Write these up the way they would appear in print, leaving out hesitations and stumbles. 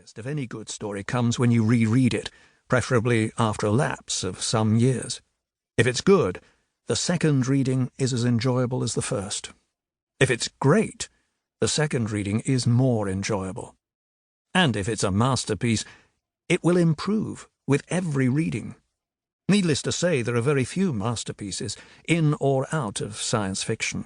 best of any good story comes when you reread it, preferably after a lapse of some years. If it's good, the second reading is as enjoyable as the first. If it's great, the second reading is more enjoyable. And if it's a masterpiece, it will improve with every reading. Needless to say, there are very few masterpieces, in or out of science fiction.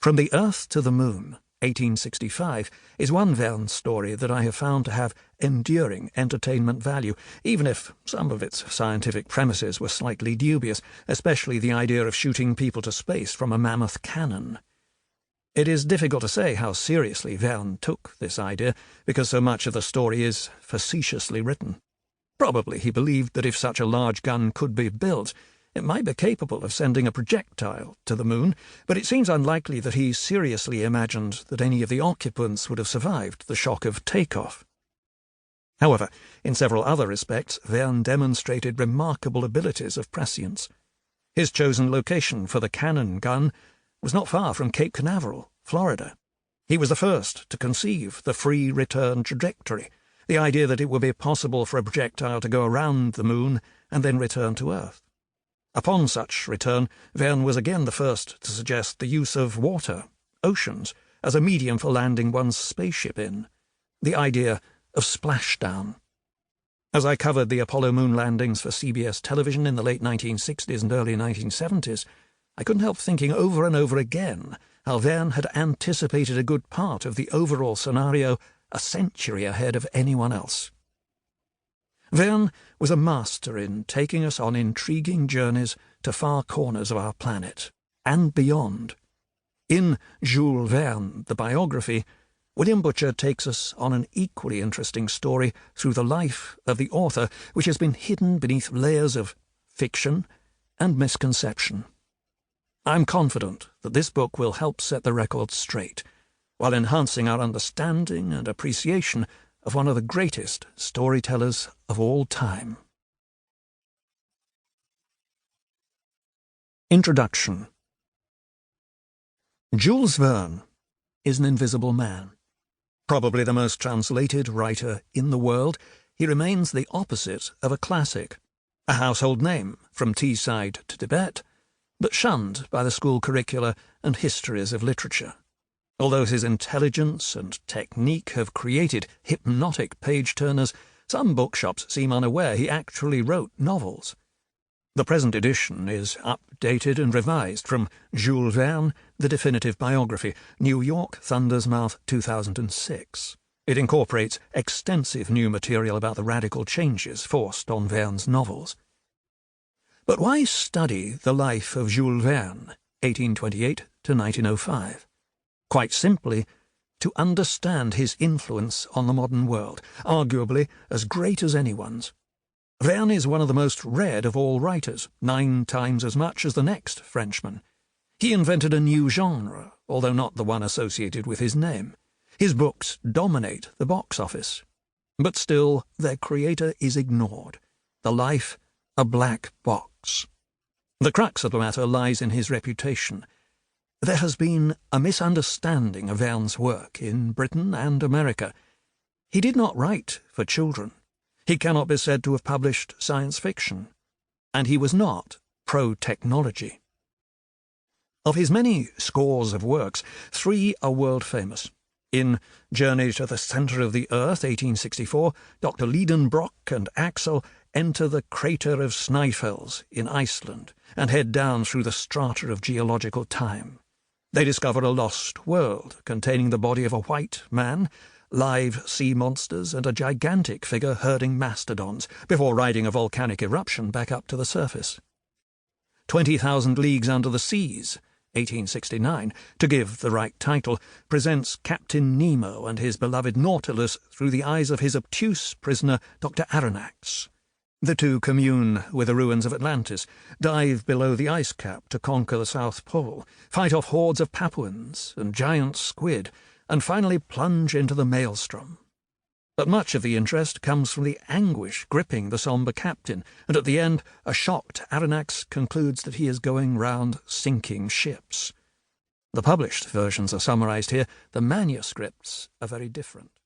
From the Earth to the Moon, 1865, is one Verne story that I have found to have enduring entertainment value, even if some of its scientific premises were slightly dubious, especially the idea of shooting people to space from a mammoth cannon. It is difficult to say how seriously Verne took this idea, because so much of the story is facetiously written. Probably he believed that if such a large gun could be built, it might be capable of sending a projectile to the moon, but it seems unlikely that he seriously imagined that any of the occupants would have survived the shock of takeoff. However, in several other respects, Verne demonstrated remarkable abilities of prescience. His chosen location for the cannon gun was not far from Cape Canaveral, Florida. He was the first to conceive the free return trajectory, the idea that it would be possible for a projectile to go around the moon and then return to Earth. Upon such return, Verne was again the first to suggest the use of water, oceans, as a medium for landing one's spaceship in, the idea of splashdown. As I covered the Apollo moon landings for CBS television in the late 1960s and early 1970s, I couldn't help thinking over and over again how Verne had anticipated a good part of the overall scenario a century ahead of anyone else. Verne was a master in taking us on intriguing journeys to far corners of our planet, and beyond. In Jules Verne, the biography, William Butcher takes us on an equally interesting story through the life of the author, which has been hidden beneath layers of fiction and misconception. I'm confident that this book will help set the record straight, while enhancing our understanding and appreciation of one of the greatest storytellers of all time. Introduction. Jules Verne is an invisible man. Probably the most translated writer in the world, he remains the opposite of a classic, a household name from Teesside to Tibet, but shunned by the school curricula and histories of literature. Although his intelligence and technique have created hypnotic page-turners, some bookshops seem unaware he actually wrote novels. The present edition is updated and revised from Jules Verne, The Definitive Biography, New York, Thunder's Mouth, 2006. It incorporates extensive new material about the radical changes forced on Verne's novels. But why study the life of Jules Verne, 1828 to 1905? Quite simply, to understand his influence on the modern world, arguably as great as anyone's. Verne is one of the most read of all writers, 9 times as much as the next Frenchman. He invented a new genre, although not the one associated with his name. His books dominate the box office. But still, their creator is ignored. The life, a black box. The crux of the matter lies in his reputation. There has been a misunderstanding of Verne's work in Britain and America. He did not write for children. He cannot be said to have published science fiction. And he was not pro-technology. Of his many scores of works, 3 are world-famous. In Journey to the Centre of the Earth, 1864, Dr. Liedenbrock and Axel enter the crater of Snæfellsnes in Iceland and head down through the strata of geological time. They discover a lost world containing the body of a white man, live sea monsters, and a gigantic figure herding mastodons before riding a volcanic eruption back up to the surface. 20,000 Leagues Under the Seas, 1869, to give the right title, presents Captain Nemo and his beloved Nautilus through the eyes of his obtuse prisoner, Dr. Aronnax. The two commune with the ruins of Atlantis, dive below the ice cap to conquer the South Pole, fight off hordes of Papuans and giant squid, and finally plunge into the maelstrom. But much of the interest comes from the anguish gripping the sombre captain, and at the end, a shocked Aronnax concludes that he is going round sinking ships. The published versions are summarized here. The manuscripts are very different.